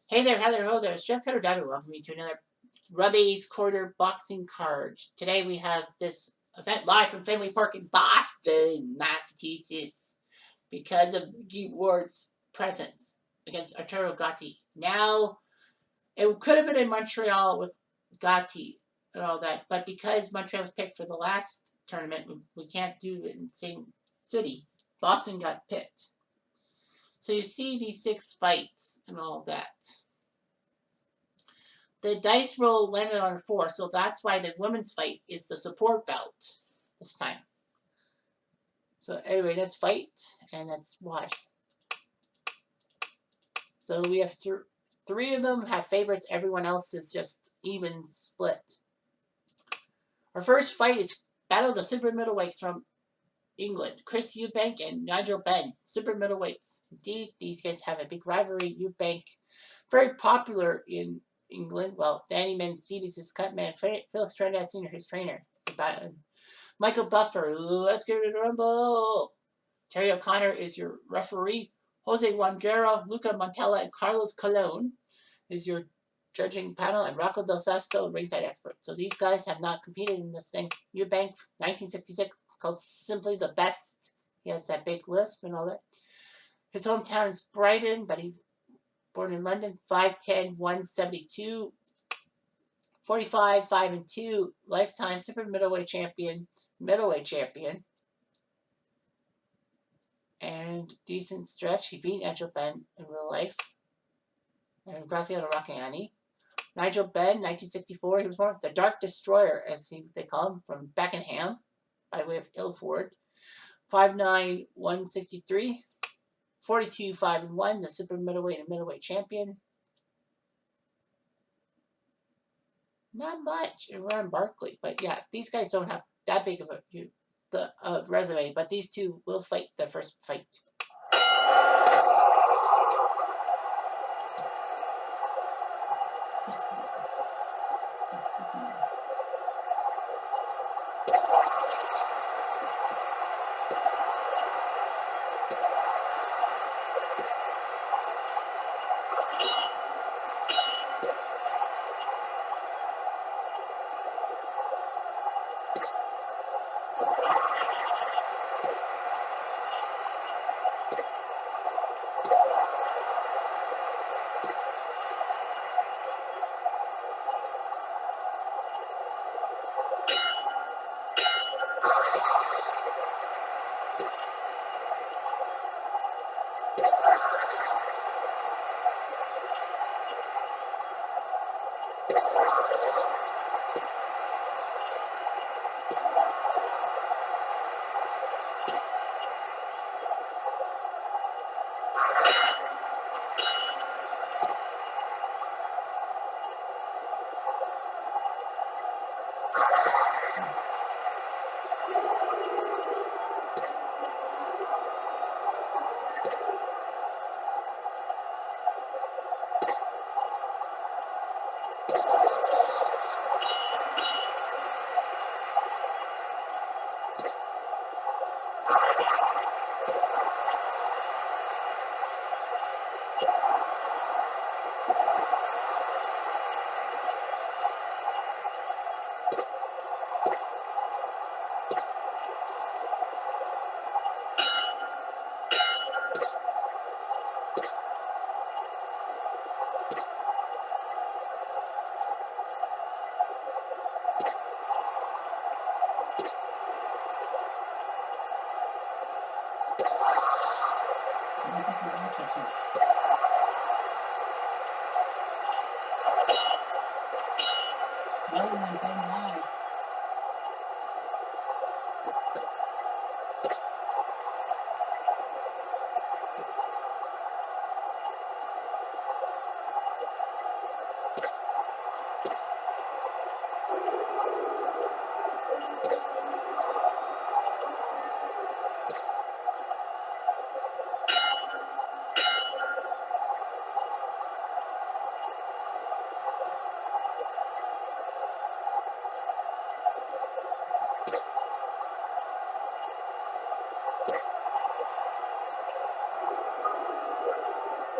Hey there, Heather, ho there. It's Jeff Cutter Diver. Welcome you to another Rummys Quarter Boxing Card. Today we have this event live from Fenway Park in Boston, Massachusetts, because of Guy Ward's presence against Arturo Gatti. Now, it could have been in Montreal with Gatti and all that, but because Montreal was picked for the last tournament, we can't do it in the same city. Boston got picked. So you see these 6 fights and all that. The dice roll landed on a 4, so that's why the women's fight is the support bout this time. So anyway, let's fight, and that's why. So we have 3 of them have favorites. Everyone else is just even split. Our first fight is Battle of the Super Middleweights from England. Chris Eubank and Nigel Benn, Super Middleweights. Indeed, these guys have a big rivalry. Eubank, very popular in England. Well, Danny Mancini's his cut man. Felix Trinidad Sr., his trainer. Michael Buffer, let's get ready to rumble. Terry O'Connor is your referee. Jose Wangera, Luca Montella, and Carlos Colon is your judging panel, and Rocco Del Sesto, ringside expert. So these guys have not competed in this thing. Eubank, 1966, called Simply the Best. He has that big lisp and all that. His hometown is Brighton, but he's born in London. 5'10", 172, 45, 5-2, lifetime super middleweight champion, and decent stretch. He beat Nigel Benn in real life, and Graciano Rocchiani. Nigel Benn, 1964, he was born the Dark Destroyer, as they call him, from Beckenham, by way of Ilford. 5'9", 163, 42, 5-1, the super middleweight and middleweight champion. Not much in Ron Barkley, but yeah, these guys don't have that big of a resume, but these two will fight the first fight. Smelling like Ben live.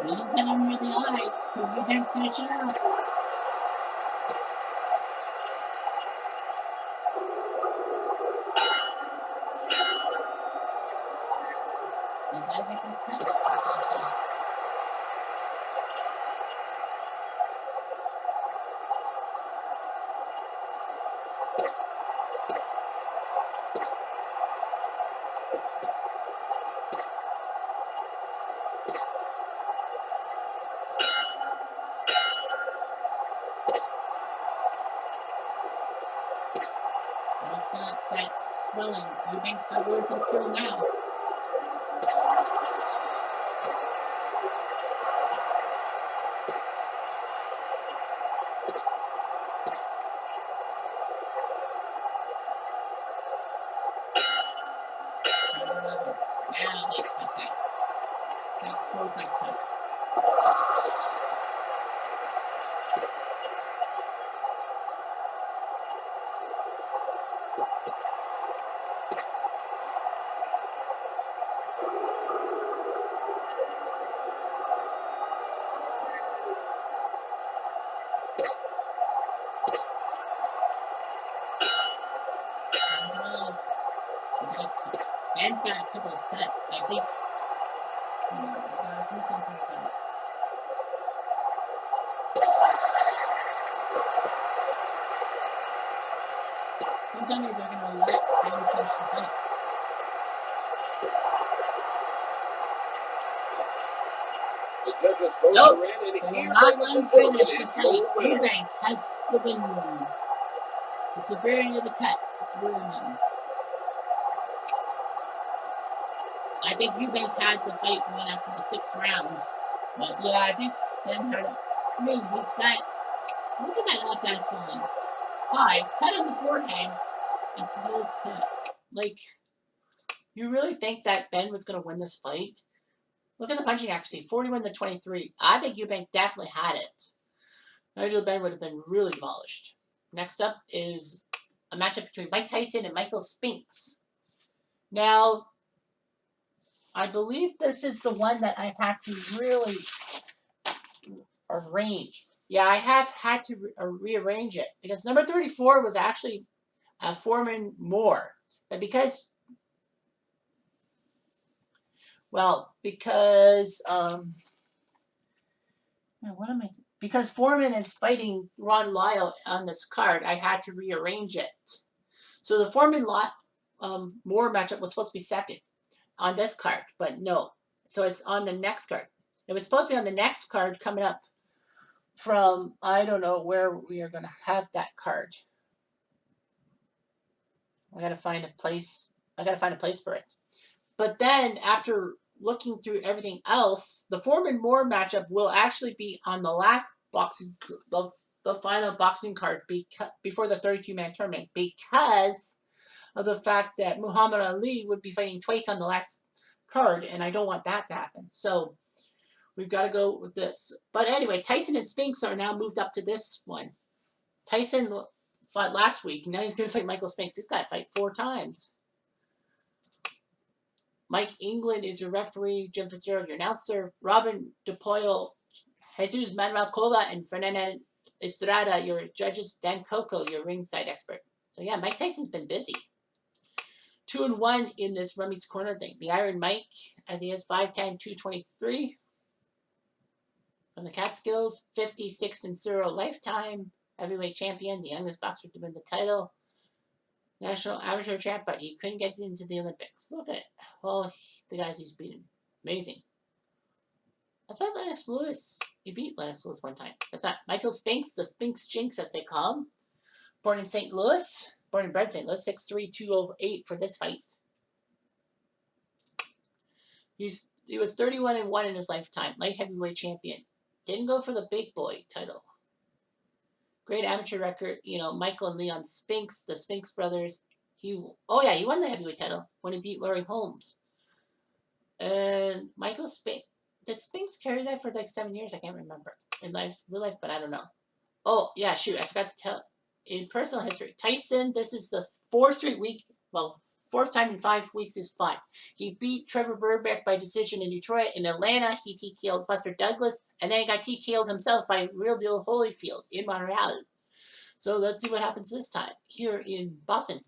didn't get under the eye. So Eubank finish it off. You gotta get them cut. He's got that swelling. Eubank's got to go in for the kill now. Now they cut that. That close that cut. Ben's got a couple of cuts. I think gotta do something about it. Don't tell me they're gonna let Ben finish the fight. The judges vote Nope. in, and They will here, not let ladies him and gentlemen, finish the is fight. your winner. Eubank has the win. The severity of the cuts ruined him. I think Eubank had the fight won after the 6th round. But yeah, I think Ben had it. I mean, he's got. Look at that left eye swelling. High, cut on the forehead, and close cut. Like, you really think that Ben was going to win this fight? Look at the punching accuracy, 41-23. I think Eubank definitely had it. Nigel Ben would have been really demolished. Next up is a matchup between Mike Tyson and Michael Spinks. Now, I believe this is the one that I've had to really arrange. Yeah, I have had to rearrange it because number 34 was actually Foreman Moore. But because because Foreman is fighting Ron Lyle on this card, I had to rearrange it. So the Foreman Moore matchup was supposed to be second on this card, but no. So it's on the next card. It was supposed to be on the next card coming up from, I don't know where we are going to have that card. I got to find a place. I got to find a place for it. But then after looking through everything else, the Foreman Moore matchup will actually be on the last boxing, the final boxing card before the 32-man tournament, because of the fact that Muhammad Ali would be fighting twice on the last card, and I don't want that to happen. So we've got to go with this. But anyway, Tyson and Spinks are now moved up to this one. Tyson fought last week. Now he's going to fight Michael Spinks. He's got to fight 4 times. Mike England is your referee. Jim Fitzgerald, your announcer. Robin DePoyle, Jesus Manuel Cova, and Fernanda Estrada, your judges. Dan Coco, your ringside expert. So yeah, Mike Tyson's been busy. 2-1 in this Rummys Corner thing. The Iron Mike, as he has 5 times 223. From the Catskills, 56-0 lifetime heavyweight champion, the youngest boxer to win the title. National amateur champ, but he couldn't get into the Olympics. Look at all the guys he's beaten. Amazing. I thought Lennox Lewis, he beat Lennox Lewis one time. That's not Michael Spinks, the Spinks Jinx as they call him. Born and bred St. Louis, 6'3", 208 for this fight. He was 31-1 in his lifetime, light heavyweight champion. Didn't go for the big boy title. Great amateur record, Michael and Leon Spinks, the Spinks brothers. He won the heavyweight title when he beat Larry Holmes. And Michael Spinks, did Spinks carry that for like 7 years? I can't remember in real life, but I don't know. Oh yeah, shoot, I forgot to tell. In personal history, Tyson, this is the 4th fourth time in 5 weeks is fun. He beat Trevor Burbank by decision in Detroit. In Atlanta, he TKO'd Buster Douglas, and then he got TKO'd himself by Real Deal Holyfield in Montreal. So let's see what happens this time here in Boston.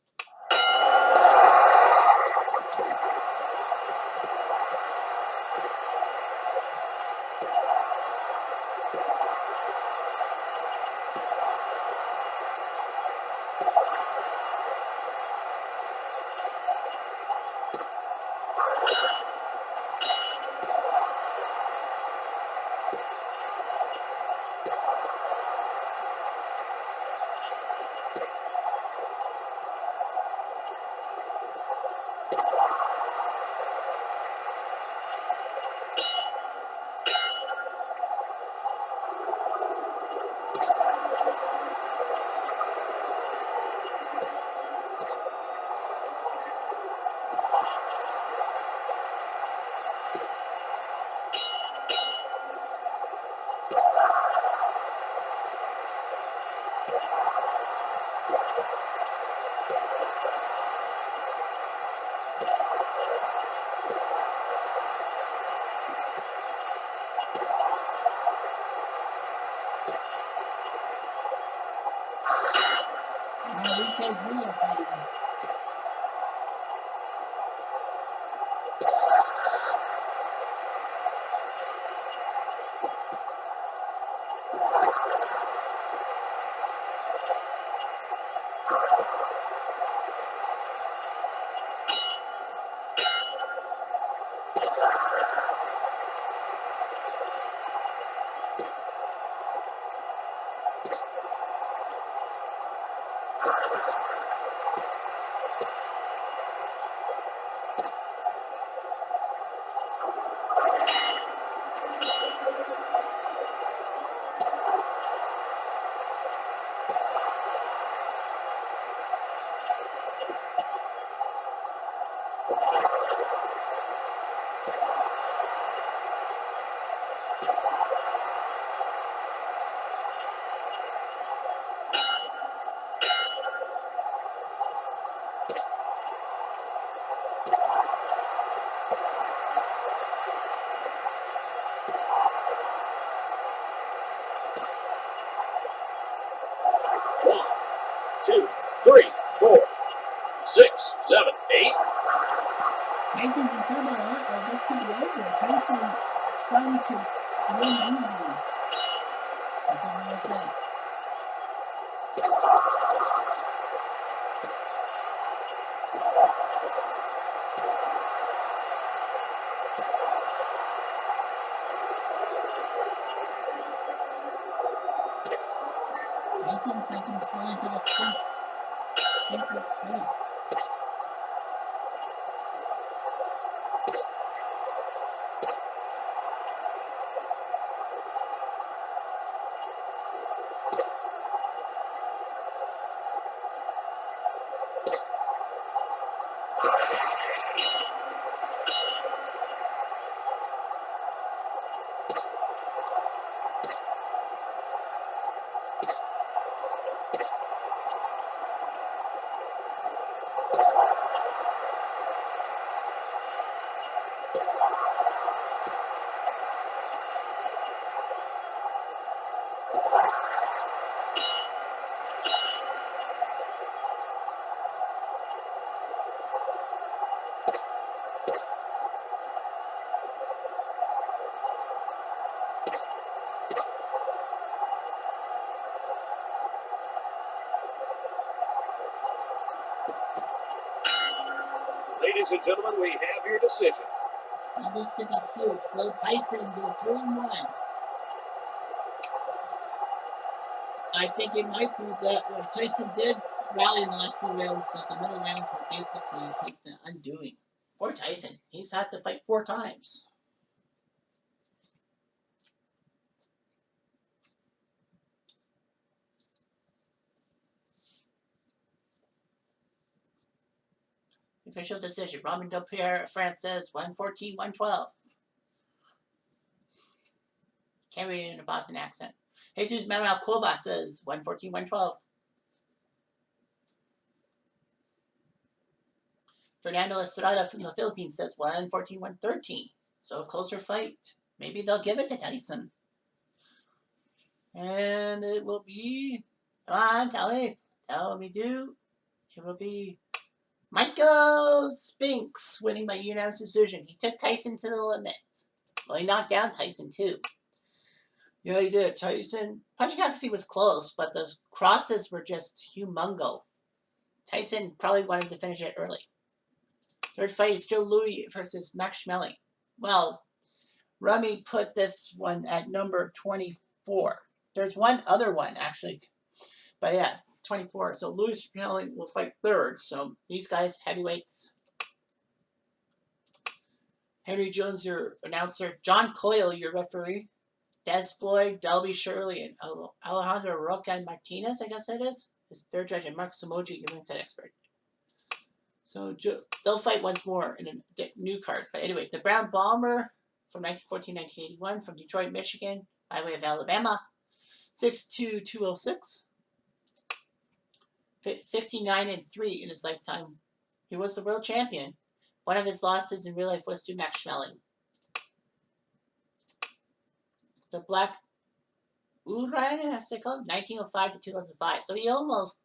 These guys really are fighting. One, two, three, four, 6, 7, 8. Tyson's in trouble, uh-oh, this could be over. Tyson thought he could win easily. Or something like that. Tyson's making a small into the Sphinx. Sphinx looks good. Ladies and gentlemen, we have your decision. Now this could be huge. Will Tyson go 3-1? I think it might be that way. Tyson did rally in the last few rounds, but the middle rounds were basically his undoing. Poor Tyson. He's had to fight 4 times. Official decision. Robin Dupierre, France says 114, 112. Can't read it in a Boston accent. Jesus Manuel Cuba says 114, 112. Fernando Estrada from the Philippines says 114, 113. So a closer fight. Maybe they'll give it to Tyson. And it will be, come on, tell me do. It will be Michael Spinks winning by unanimous decision. He took Tyson to the limit. Well, he knocked down Tyson too. Yeah, he did. Tyson, punching accuracy was close, but those crosses were just humongo. Tyson probably wanted to finish it early. Third fight is Joe Louis versus Max Schmeling. Well, Rummy put this one at number 24. There's one other one, actually. But yeah, 24. So Louis Schmeling will fight third. So these guys, heavyweights. Henry Jones, your announcer. John Coyle, your referee. Des Boyd, Delby Shirley, and Alejandro Roca Martinez, I guess that is. His third judge, and Mark Samoji, your ringside expert. So they'll fight once more in a new card. But anyway, the Brown Bomber from 1914-1981 from Detroit, Michigan, by way of Alabama. 6'2", 206. 69-3 in his lifetime. He was the world champion. One of his losses in real life was to Max Schmeling. The Black Uran, as they call it, 1905 to 2005. So he almost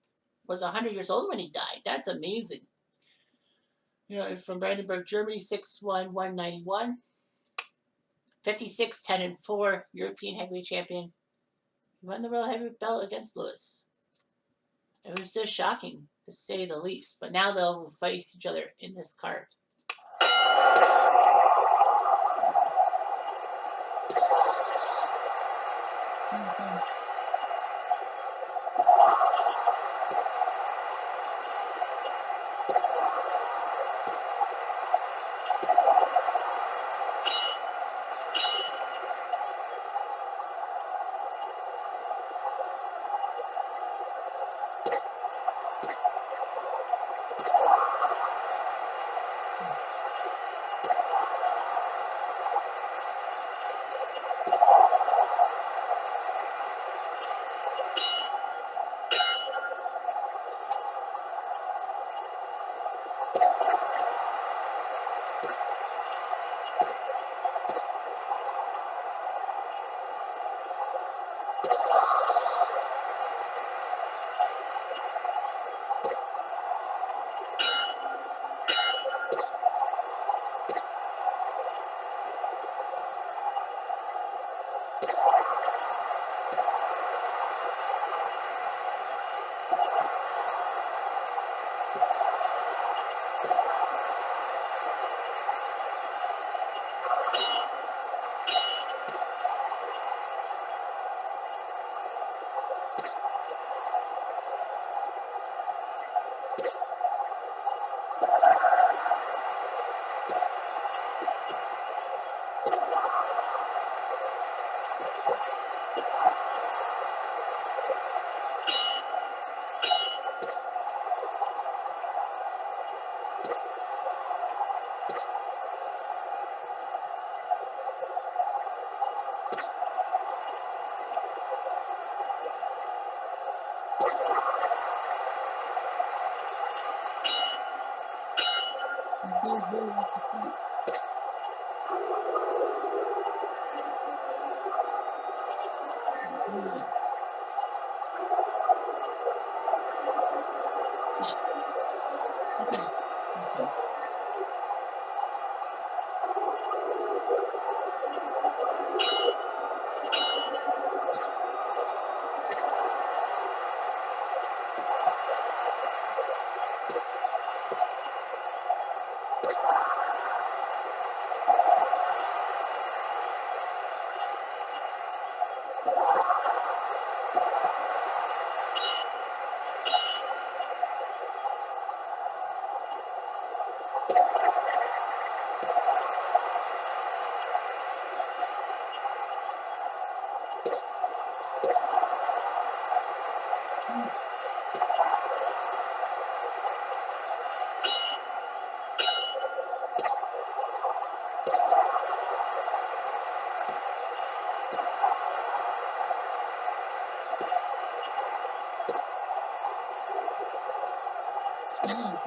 was 100 years old when he died. That's amazing. Yeah, from Brandenburg, Germany, 6'1", 191. 56, 10-4, European heavyweight champion. He won the world heavyweight belt against Lewis. It was just shocking, to say the least. But now they'll face each other in this card.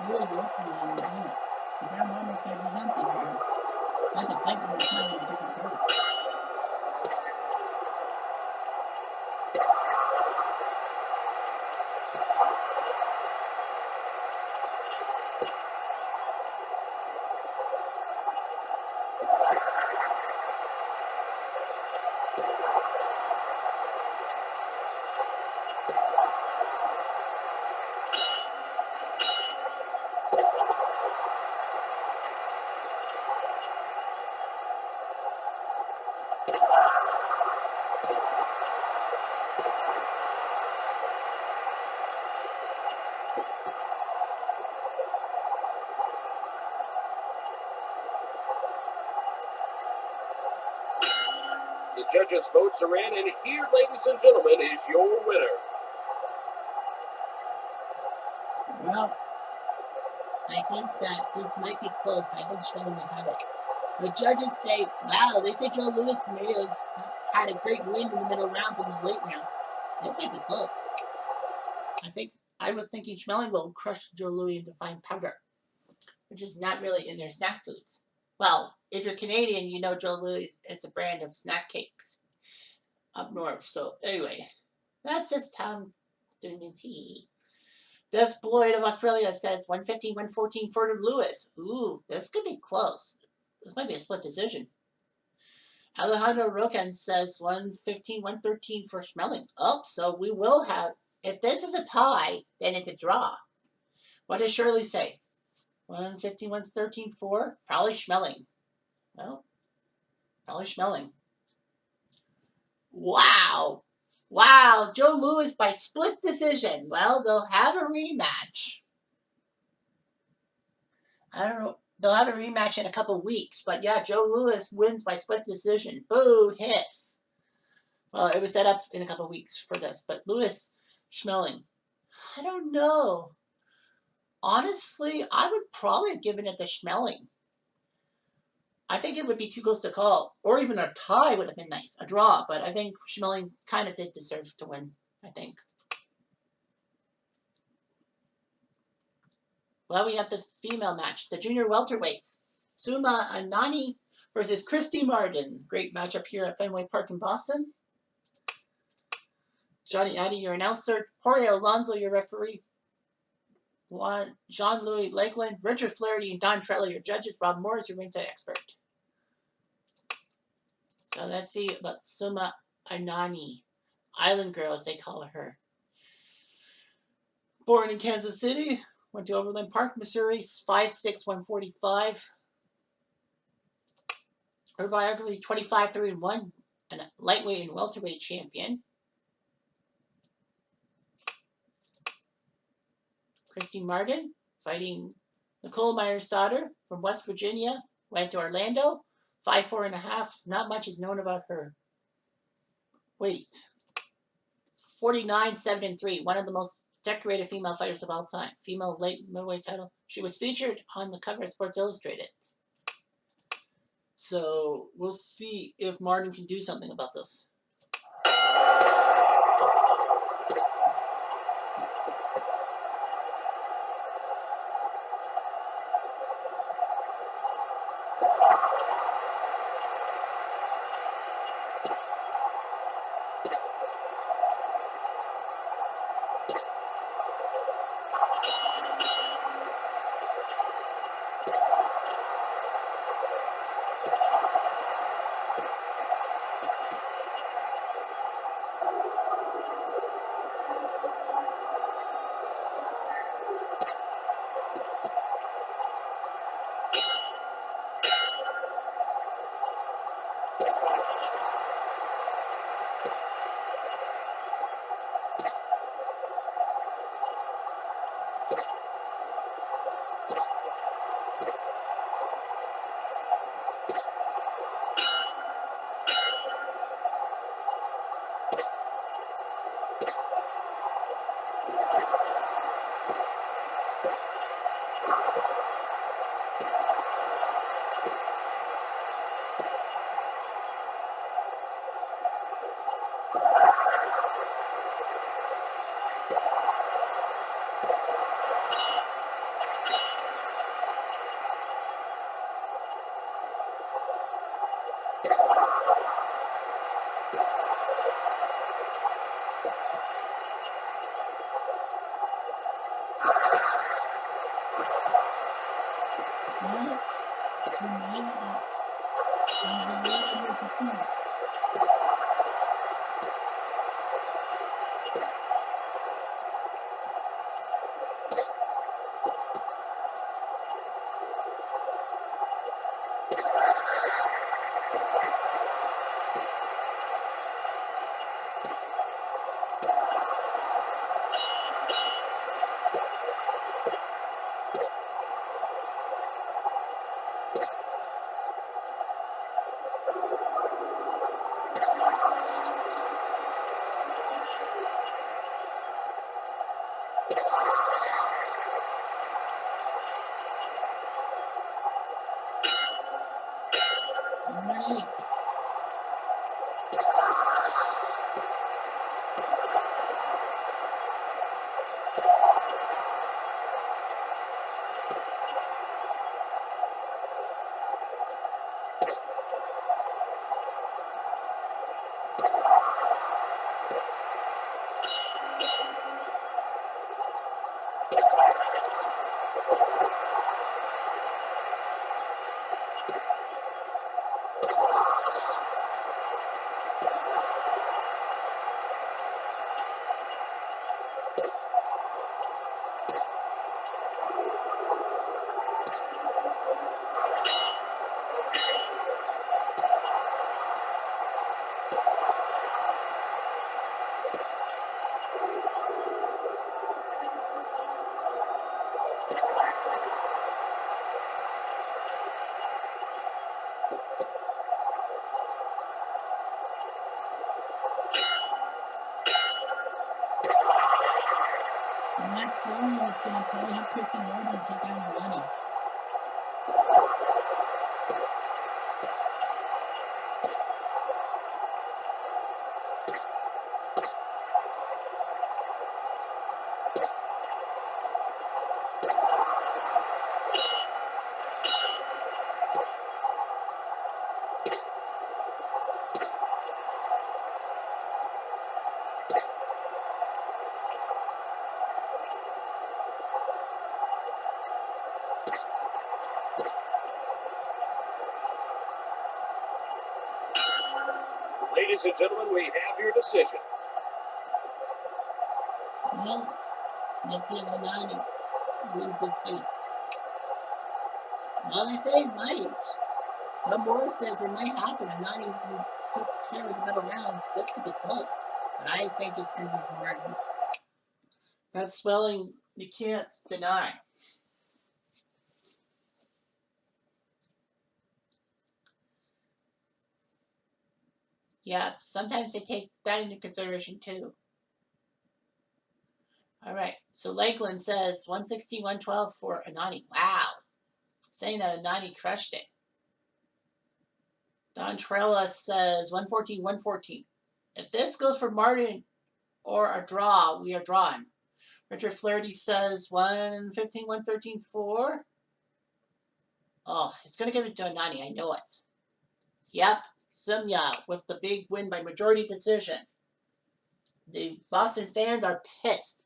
Really working on this. The ground almost got to be something here. I had to fight one more time with a different card. The judges' votes are in, and here, ladies and gentlemen, is your winner. Well, I think that this might be close, but I think Schmelling might have it. The judges say, wow, they say Joe Louis may have had a great win in the middle rounds and the late rounds. This might be close. I was thinking Schmelling will crush Joe Louis into fine powder, which is not really in their snack foods. Well, if you're Canadian, you know Joe Louis is a brand of snack cakes up north. So anyway, that's just how I'm doing the tea. Des Boyd of Australia says 115, 114 for Lewis. Ooh, this could be close. This might be a split decision. Alejandro Rocan says 115, 113 for Schmelling. Oh, so we will have, if this is a tie, then it's a draw. What does Shirley say? 115, 113 for? Probably Schmelling. Well, probably Schmelling. Wow. Wow. Joe Louis by split decision. Well, they'll have a rematch. I don't know. They'll have a rematch in a couple weeks. But yeah, Joe Louis wins by split decision. Boo, hiss. Well, it was set up in a couple weeks for this. But Louis Schmelling. I don't know. Honestly, I would probably have given it to Schmelling. I think it would be too close to call. Or even a tie would have been nice. A draw. But I think Schmelling kind of did deserve to win, I think. Well, we have the female match. The junior welterweights. Suma Anani versus Christy Martin. Great matchup here at Fenway Park in Boston. Johnny Addy, your announcer. Jorge Alonso, your referee. Jean-Louis Lakeland, Richard Flaherty, and Don Trello, your judges. Rob Morris, your ringside expert. So let's see about Suma Anani. Island Girl, as they call her. Born in Kansas City. Went to Overland Park, Missouri. 5'6", 145. Her biography, 25-3-1, and a lightweight and welterweight champion. Christy Martin, fighting Nicole Myers' daughter from West Virginia, went to Orlando, 5'4.5". Not much is known about her. Weight, 49-7-3. One of the most decorated female fighters of all time. Female late middleweight title. She was featured on the cover of Sports Illustrated. So we'll see if Martin can do something about this. Ready? Max Swelling is going to probably have Christy Martin take down the money. Ladies and gentlemen, we have your decision. Well, let's see if Anani wins this fight. Well, they say it might. But Morris says it might happen. Anani took care of the middle rounds. This could be close. But I think it's going to be Martin. That Swelling, you can't deny. Yeah, sometimes they take that into consideration too. All right, so Lakeland says 160, 112 for Anani. Wow. Saying that Anani crushed it. Don Trella says 114, 114. If this goes for Martin or a draw, we are drawn. Richard Flaherty says 115, 113 for. Oh, it's going to give it to Anani. I know it. Yep, Simya with the big win by majority decision. The Boston fans are pissed.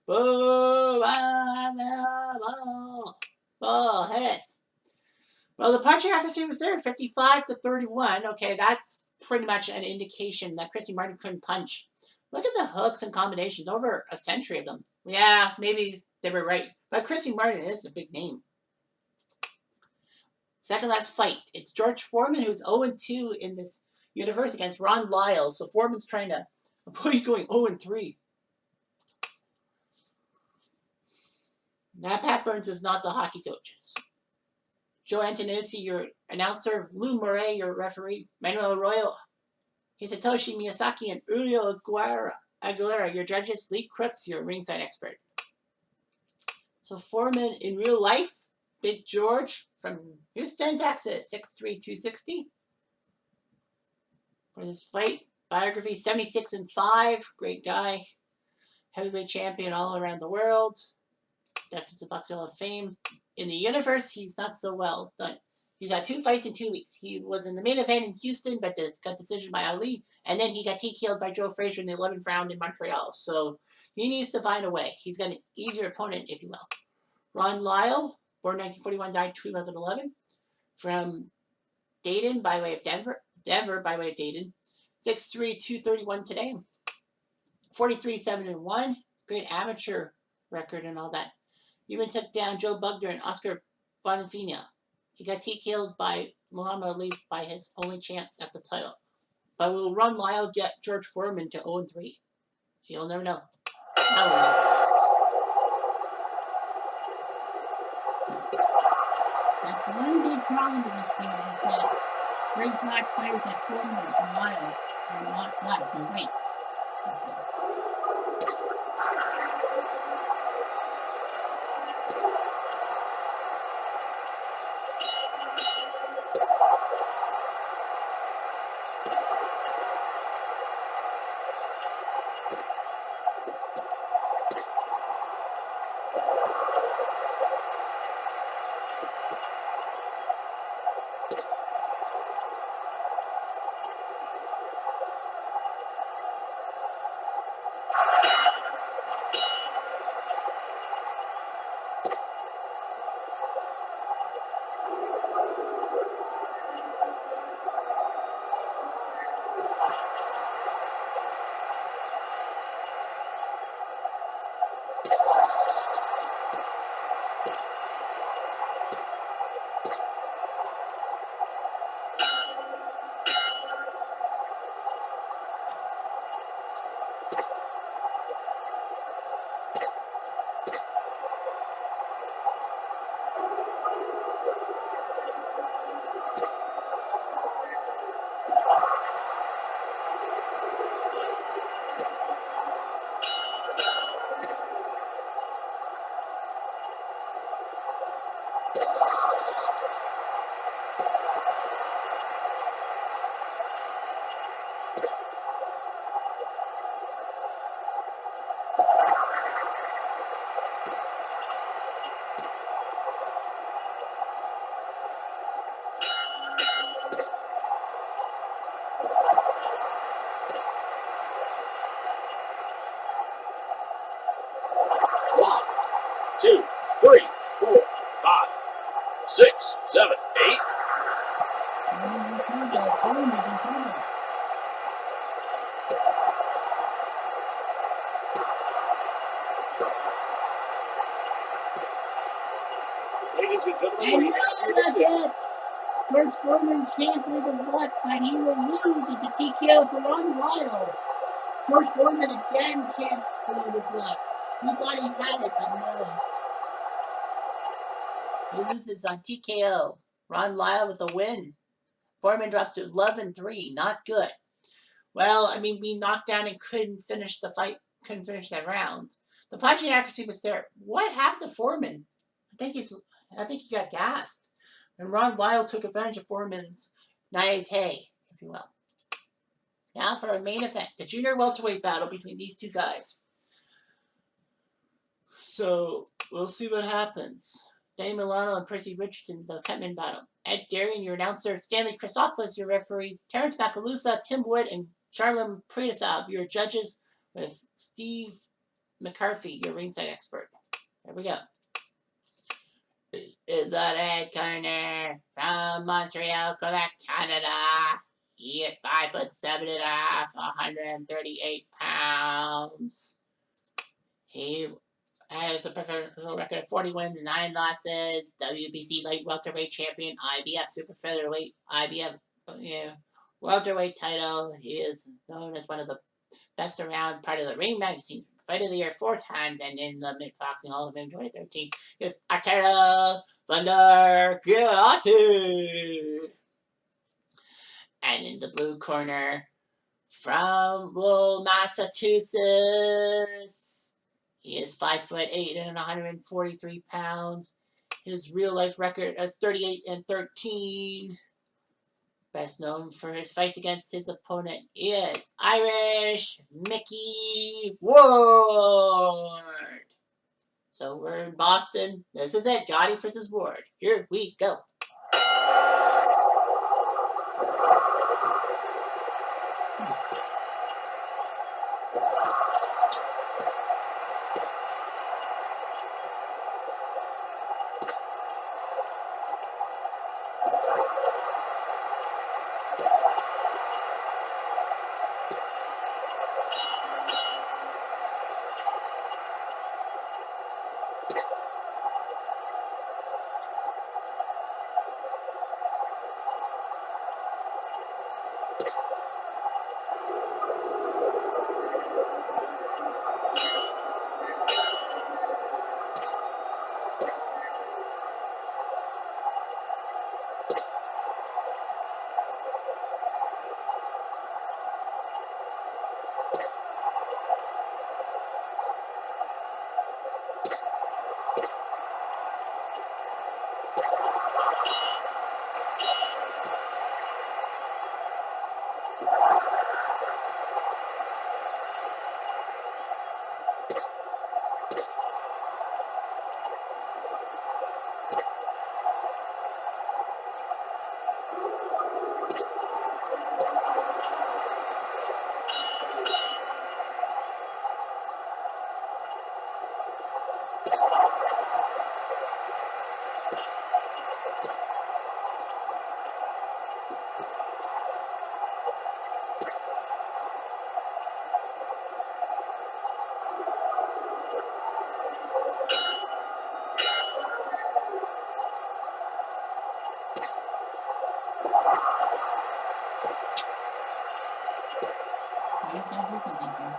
Boo! Oh, hiss. Well, the punching accuracy was there, 55 to 31. Okay, that's pretty much an indication that Christy Martin couldn't punch. Look at the hooks and combinations, over a century of them. Yeah, maybe they were right. But Christy Martin is a big name. Second last fight. It's George Foreman, who's 0-2 in this universe against Ron Lyle. So Foreman's trying to avoid going 0-3. Now, Pat Burns is not the hockey coach. Joe Antonucci, your announcer. Lou Murray, your referee. Manuel Arroyo, Hisatoshi Miyazaki, and Julio Aguilera, your judges. Lee Crooks, your ringside expert. So Foreman in real life, Big George from Houston, Texas, 6'3", 260. For this fight, biography 76-5, great guy, heavyweight champion all around the world, inducted to the Boxing Hall of Fame. In the universe, he's not so well done. He's had 2 fights in 2 weeks. He was in the main event in Houston, but got decision by Ali, and then he got TKO'd by Joe Frazier in the 11th round in Montreal. So he needs to find a way. He's got an easier opponent, if you will. Ron Lyle, born 1941, died 2011, from Dayton by way of Denver by way of Dayton. 6'3", 231 today. 43-7-1. Great amateur record and all that. Even took down Joe Bugner and Oscar Bonfina. He got TKO'd by Muhammad Ali by his only chance at the title. But will Ron Lyle get George Foreman to 0-3? You'll never know. Now we'll know. That's one big problem in this game is that Greg Black fires at Foreman and Lyle are not black, they're white. One, two, three, 4, 5, 6, 7, 8. Foreman's in trouble. Foreman's in trouble. Ladies and gentlemen, And race no, that's it! George Foreman can't with his luck, but he will lose. It's a TKO for Ron Lyle. George Foreman again can't believe his luck. He thought he had it, but no. He loses on TKO. Ron Lyle with a win. Foreman drops to 11-3. Not good. Well, I mean, we knocked down and couldn't finish the fight, couldn't finish that round. The punching accuracy was there. What happened to Foreman? I think he got gassed. And Ron Lyle took advantage of Foreman's naivete, if you will. Now for our main event, the junior welterweight battle between these two guys. So we'll see what happens. Danny Milano and Percy Richardson, the Cutman battle. Ed Darian, your announcer. Stanley Christopoulos, your referee. Terrence Macalusa, Tim Wood, and Charlem Pritasov, your judges, with Steve McCarthy, your ringside expert. There we go. In the red corner from Montreal, Quebec, Canada. He is 5'7.5", 138 pounds. He has a professional record of 40 wins, 9 losses. WBC light welterweight champion, IBF super featherweight, IBF welterweight title. He is known as one of the best around, part of the Ring Magazine Fight of the Year 4 times, and in the Mid Boxing Hall of Fame 2013. It's Arturo Thunder Gatti. And in the blue corner, from Lowell, Massachusetts, he is 5'8" and 143 pounds. His real life record is 38-13. Best known for his fights against his opponent is Irish Mickey Ward. So we're in Boston. This is it. Gotti versus Ward. Here we go. do something here.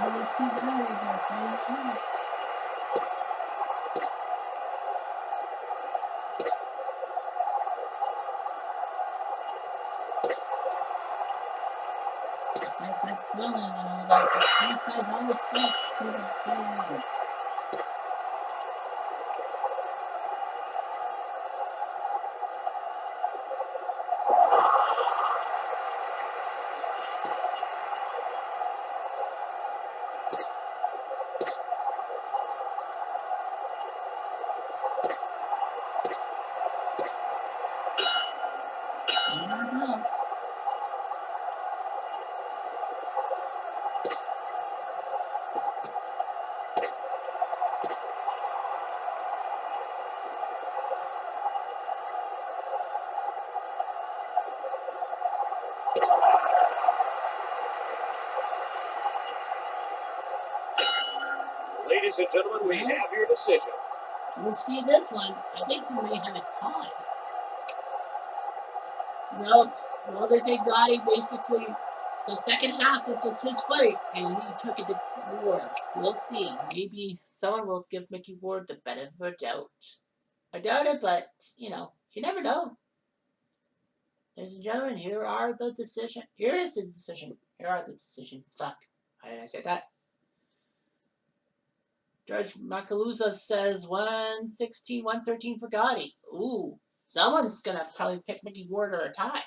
Those two guys are fighting out. This guy's got swelling and all that, but these guys always fight to the bitter end. Not enough. Ladies and gentlemen, we have your decision. We'll see this one. I think we may have a tie. No, well, they say Gotti basically, the second half was his fight, and he took it to Ward. We'll see. Maybe someone will give Mickey Ward the benefit of a doubt. I doubt it, but, you never know. Ladies and gentlemen, here are the decision. Here is the decision. Here are the decision. Fuck. Why did I say that? Judge Macalusa says 116, 113 for Gotti. Ooh, someone's going to probably pick Mickey Ward or a tie.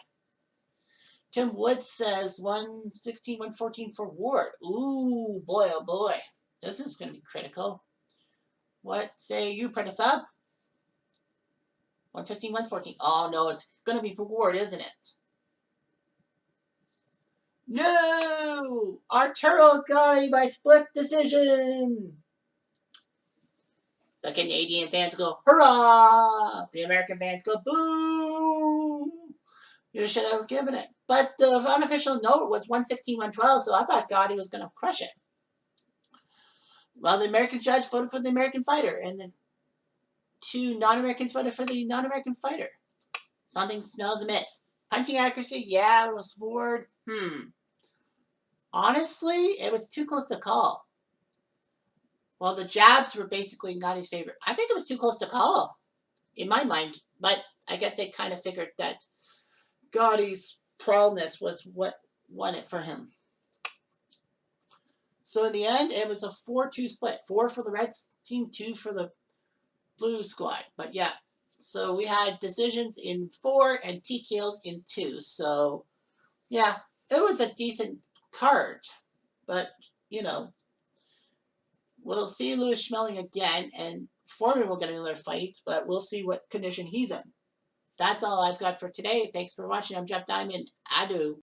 Tim Woods says 116, 114 for Ward. Ooh, boy, oh boy. This is going to be critical. What say you, Prentice-Up? 115, 114. Oh, no, it's going to be for Ward, isn't it? No! Arturo Gotti by split decision! The Canadian fans go, hurrah! The American fans go, boo! You should have given it. But the unofficial note was 116, 112, so I thought Gotti was going to crush it. Well, the American judge voted for the American fighter, and the two non-Americans voted for the non-American fighter. Something smells amiss. Punching accuracy, yeah, it was Ward. Honestly, it was too close to call. Well, the jabs were basically Gotti's favorite. I think it was too close to call, in my mind. But I guess they kind of figured that Gotti's prowess was what won it for him. So in the end, it was a 4-2 split. 4 for the red team, 2 for the blue squad. But yeah, so we had decisions in 4 and TKOs in 2. So yeah, it was a decent card. But, we'll see Louis Schmeling again, and Foreman will get another fight, but we'll see what condition he's in. That's all I've got for today. Thanks for watching. I'm Jeff Diamond. Adieu.